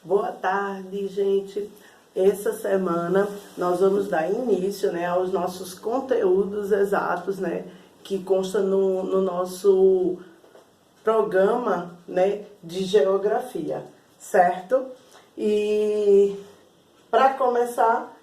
Boa tarde, gente. Essa semana nós vamos dar início, né, aos nossos conteúdos exatos, né, que consta no nosso programa, né, de geografia, certo? E para começar,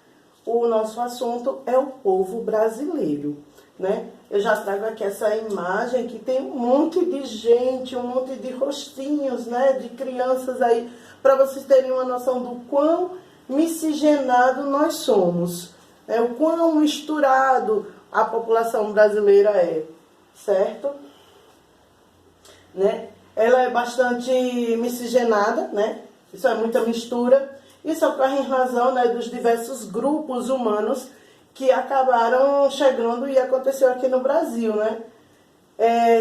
o nosso assunto é o povo brasileiro, né? Eu já trago aqui essa imagem que tem um monte de gente, um monte de rostinhos, né, de crianças aí, para vocês terem uma noção do quão miscigenado nós somos, né? O quão misturado a população brasileira é, certo? Né? Ela é bastante miscigenada, né? Isso é muita mistura. Isso ocorre em razão, né, dos diversos grupos humanos que acabaram chegando e aconteceu aqui no Brasil, né?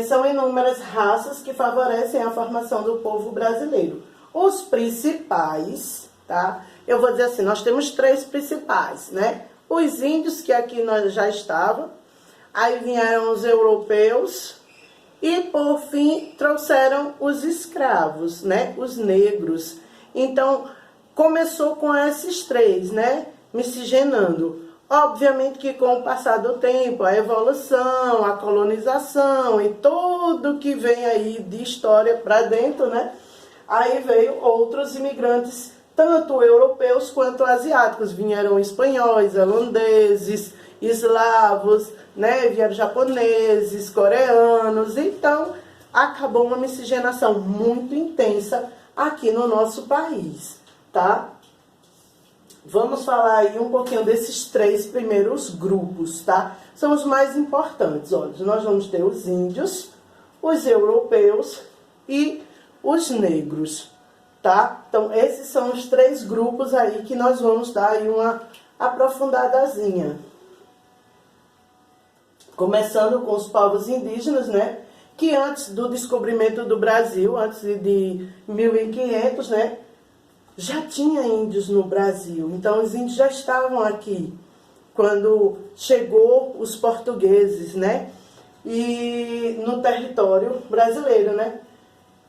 São inúmeras raças que favorecem a formação do povo brasileiro. Os principais, tá? Eu vou dizer assim, nós temos três principais, né? Os índios, que aqui nós já estavam, aí vieram os europeus e, por fim, trouxeram os escravos, né? Os negros. Então, começou com esses três, né? Miscigenando. Obviamente que com o passar do tempo, a evolução, a colonização e tudo que vem aí de história para dentro, né? Aí veio outros imigrantes, tanto europeus quanto asiáticos. Vieram espanhóis, holandeses, eslavos, né? Vieram japoneses, coreanos. Então, acabou uma miscigenação muito intensa aqui no nosso país, tá? Vamos falar aí um pouquinho desses três primeiros grupos, tá? São os mais importantes. Olha, nós vamos ter os índios, os europeus e os negros, tá? Então, esses são os três grupos aí que nós vamos dar aí uma aprofundadazinha. Começando com os povos indígenas, né? Que antes do descobrimento do Brasil, antes de 1500, né? Já tinha índios no Brasil. Então, os índios já estavam aqui quando chegou os portugueses, né? E no território brasileiro, né?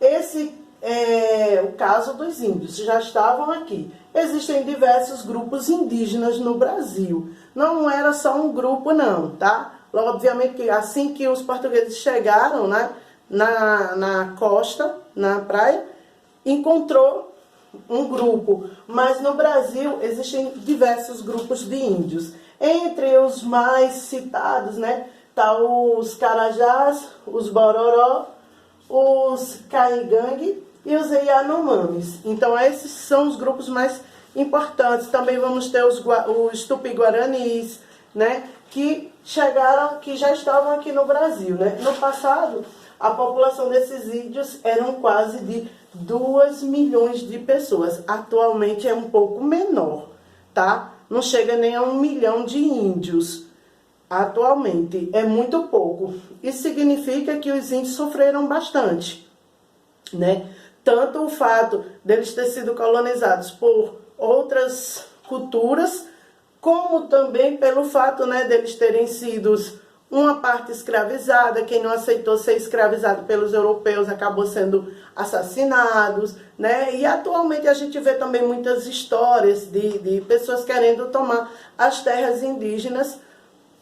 Esse é o caso dos índios, já estavam aqui. Existem diversos grupos indígenas no Brasil. Não era só um grupo, não, tá? Obviamente que assim que os portugueses chegaram, né, na costa, na praia, encontrou um grupo. Mas no Brasil existem diversos grupos de índios. Entre os mais citados, né, tá os Carajás, os Bororó, os Caingangue e os Yanomamis. Então, esses são os grupos mais importantes. Também vamos ter os Tupi-Guaranis, né, que chegaram, que já estavam aqui no Brasil, né? No passado, a população desses índios eram quase de 2 milhões de pessoas. Atualmente é um pouco menor, tá? Não chega nem a 1 milhão de índios. Atualmente é muito pouco. Isso significa que os índios sofreram bastante, né? Tanto o fato deles terem sido colonizados por outras culturas, como também pelo fato, né, deles terem sido uma parte escravizada. Quem não aceitou ser escravizado pelos europeus acabou sendo assassinados, né? E atualmente a gente vê também muitas histórias de pessoas querendo tomar as terras indígenas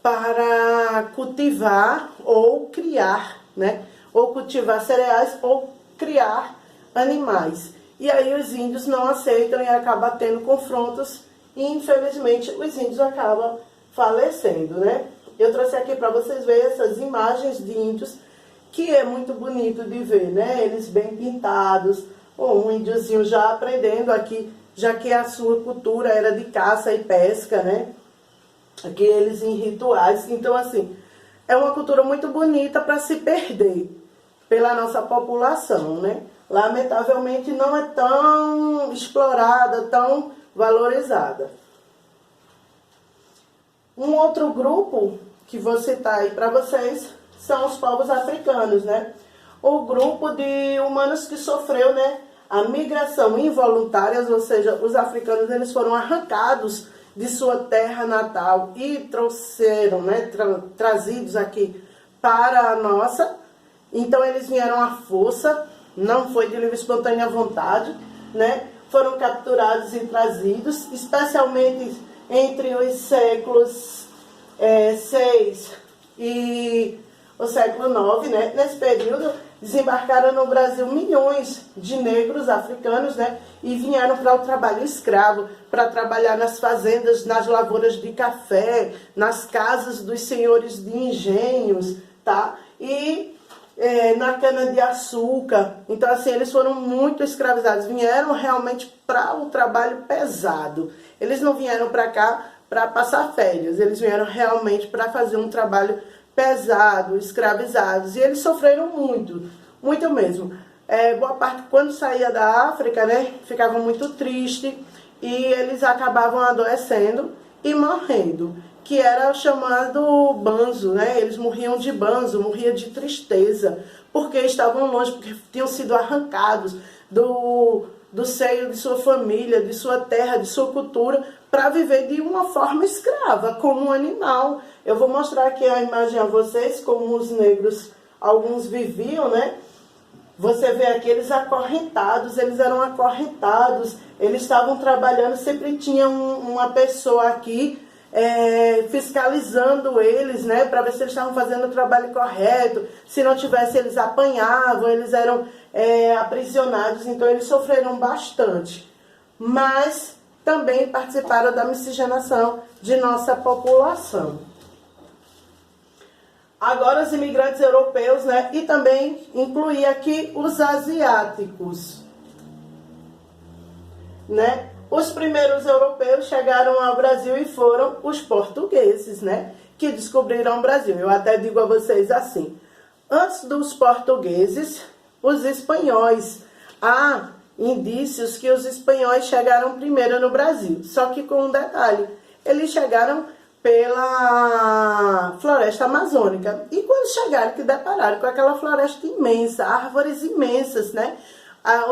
para cultivar ou criar, né? Ou cultivar cereais ou criar animais. E aí os índios não aceitam e acabam tendo confrontos e infelizmente os índios acabam falecendo, né? Eu trouxe aqui para vocês verem essas imagens de índios, que é muito bonito de ver, né? Eles bem pintados, um índiozinho já aprendendo aqui, já que a sua cultura era de caça e pesca, né? Aqui eles em rituais. Então, assim, é uma cultura muito bonita para se perder pela nossa população, né? Lamentavelmente não é tão explorada, tão valorizada. Um outro grupo que vou citar aí para vocês são os povos africanos, né? O grupo de humanos que sofreu, né, a migração involuntária, ou seja, os africanos eles foram arrancados de sua terra natal e trouxeram, né, trazidos aqui para a nossa. Então eles vieram à força, não foi de livre e espontânea vontade, né? foram capturados e trazidos, especialmente entre os séculos 6 e o século 9, né? Nesse período, desembarcaram no Brasil milhões de negros africanos, né? E vieram para o trabalho escravo, para trabalhar nas fazendas, nas lavouras de café, nas casas dos senhores de engenhos, tá? E na cana-de-açúcar. Então, assim, eles foram muito escravizados. Vieram realmente para o trabalho pesado. Eles não vieram para cá para passar férias. Eles vieram realmente para fazer um trabalho pesado, escravizados. E eles sofreram muito, muito mesmo. Boa parte, quando saía da África, né, ficavam muito tristes e eles acabavam adoecendo e morrendo, que era chamado banzo, né? Eles morriam de banzo, morriam de tristeza, porque estavam longe, porque tinham sido arrancados do seio de sua família, de sua terra, de sua cultura, para viver de uma forma escrava, como um animal. Eu vou mostrar aqui a imagem a vocês, como os negros, alguns viviam, né? Você vê aqui eles acorrentados, eles eram acorrentados, eles estavam trabalhando, sempre tinha uma pessoa aqui fiscalizando eles, né, para ver se eles estavam fazendo o trabalho correto. Se não tivesse, eles apanhavam, eles eram aprisionados, então eles sofreram bastante. Mas também participaram da miscigenação de nossa população. Agora os imigrantes europeus, né, e também incluir aqui os asiáticos, né? Os primeiros europeus chegaram ao Brasil e foram os portugueses, né, que descobriram o Brasil. Eu até digo a vocês assim, antes dos portugueses, os espanhóis. Há indícios que os espanhóis chegaram primeiro no Brasil, só que com um detalhe, eles chegaram pela floresta amazônica. E quando chegaram, que depararam com aquela floresta imensa, árvores imensas, né?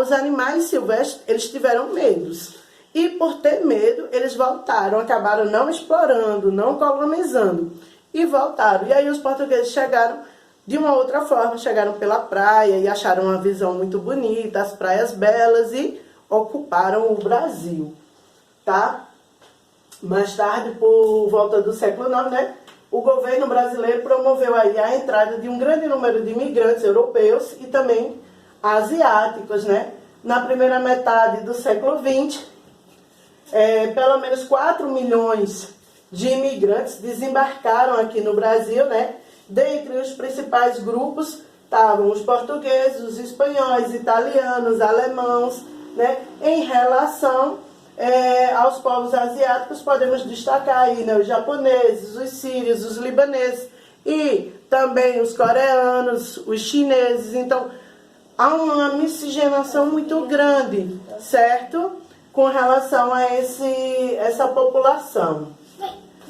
Os animais silvestres, eles tiveram medos. E por ter medo, eles voltaram, acabaram não explorando, não colonizando. E voltaram. E aí os portugueses chegaram de uma outra forma, chegaram pela praia e acharam uma visão muito bonita, as praias belas e ocuparam o Brasil, tá? Mais tarde, por volta do século IX, né, o governo brasileiro promoveu aí a entrada de um grande número de imigrantes europeus e também asiáticos, né? Na primeira metade do século XX, pelo menos 4 milhões de imigrantes desembarcaram aqui no Brasil, né? Dentre os principais grupos estavam os portugueses, os espanhóis, italianos, alemãos, né? Em relação aos povos asiáticos, podemos destacar aí, né, os japoneses, os sírios, os libaneses e também os coreanos, os chineses. Então, há uma miscigenação muito grande, certo? Com relação a essa população.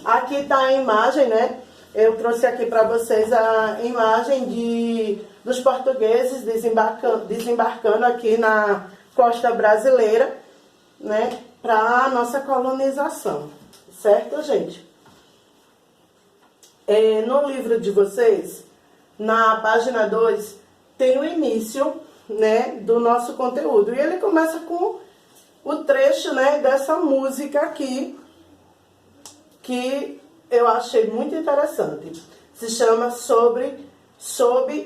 Aqui está a imagem, né? Eu trouxe aqui para vocês a imagem dos portugueses desembarcando aqui na costa brasileira, né? Para a nossa colonização, certo, gente? No livro de vocês, na página 2, tem o início, né, do nosso conteúdo. E ele começa com o trecho, né, dessa música aqui, que eu achei muito interessante. Se chama Sob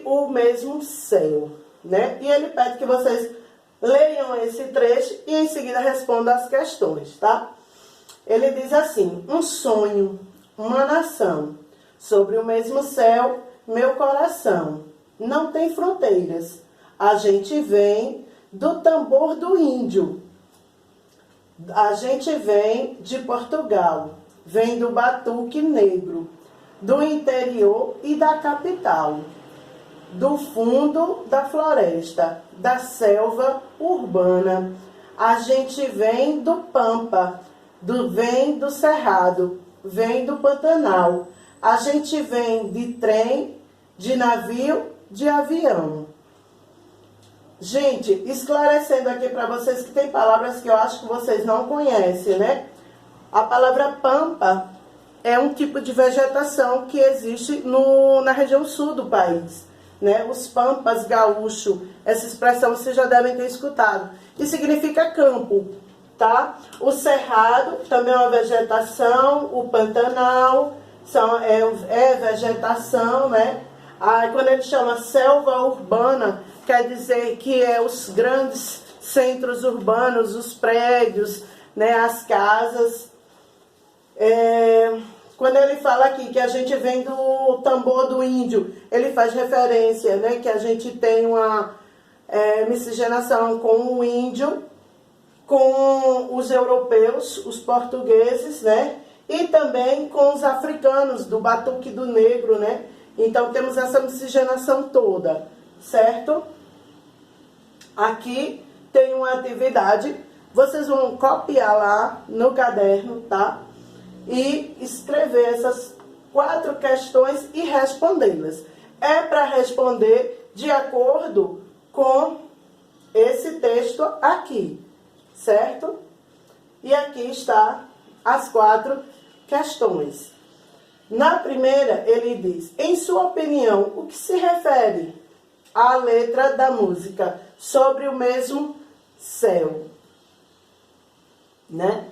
o Mesmo Céu, né? E ele pede que vocês leiam esse trecho e em seguida respondam as questões, tá? Ele diz assim: um sonho, uma nação, sobre o mesmo céu, meu coração, não tem fronteiras. A gente vem do tambor do índio, a gente vem de Portugal, vem do batuque negro, do interior e da capital, do fundo da floresta, da selva urbana. A gente vem do pampa, vem do cerrado, vem do Pantanal. A gente vem de trem, de navio, de avião. Gente, esclarecendo aqui para vocês que tem palavras que eu acho que vocês não conhecem, né? A palavra pampa é um tipo de vegetação que existe na região sul do país, né? Os pampas gaúcho, essa expressão vocês já devem ter escutado. E significa campo, tá? O cerrado também é uma vegetação, o pantanal é vegetação, né? Aí, quando ele chama selva urbana, quer dizer que é os grandes centros urbanos, os prédios, né, as casas. Quando ele fala aqui que a gente vem do tambor do índio, ele faz referência, né, que a gente tem uma miscigenação com o índio, com os europeus, os portugueses, né, e também com os africanos, do batuque do negro, né. Então temos essa miscigenação toda, certo? Aqui tem uma atividade, vocês vão copiar lá no caderno, tá? E escrever essas 4 questões e respondê-las. É para responder de acordo com esse texto aqui, certo? E aqui está as 4 questões. Na primeira, ele diz, em sua opinião, o que se refere à letra da música sobre o mesmo céu, né?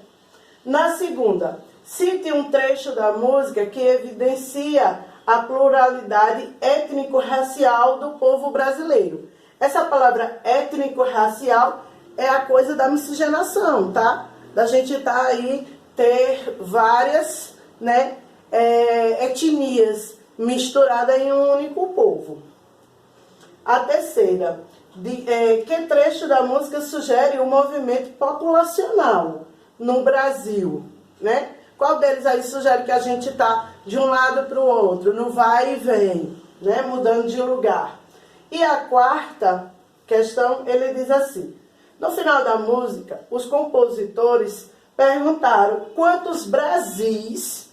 Na segunda, cite um trecho da música que evidencia a pluralidade étnico-racial do povo brasileiro. Essa palavra étnico-racial é a coisa da miscigenação, tá? Da gente tá aí, ter várias, né, etnias misturadas em um único povo. A terceira, que trecho da música sugere o movimento populacional no Brasil, né? Qual deles aí sugere que a gente está de um lado para o outro, no vai e vem, né? Mudando de lugar. E a quarta questão, ele diz assim, no final da música, os compositores perguntaram quantos Brasis.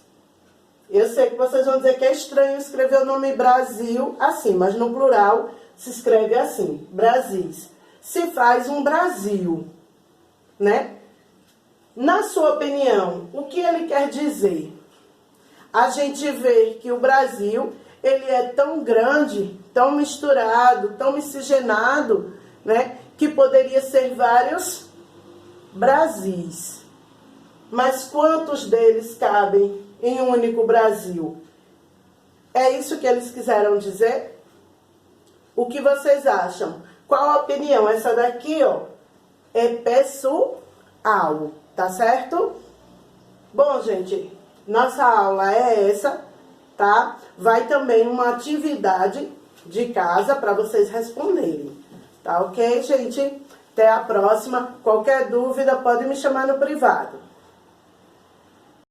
Eu sei que vocês vão dizer que é estranho escrever o nome Brasil assim, mas no plural se escreve assim, Brasis. Se faz um Brasil, né? Na sua opinião, o que ele quer dizer? A gente vê que o Brasil, ele é tão grande, tão misturado, tão miscigenado, né? Que poderia ser vários Brasis. Mas quantos deles cabem em um único Brasil? É isso que eles quiseram dizer? O que vocês acham? Qual a opinião? Essa daqui, ó, é pessoal, tá certo? Bom, gente, nossa aula é essa, tá? Vai também uma atividade de casa para vocês responderem, tá ok, gente? Até a próxima. Qualquer dúvida pode me chamar no privado.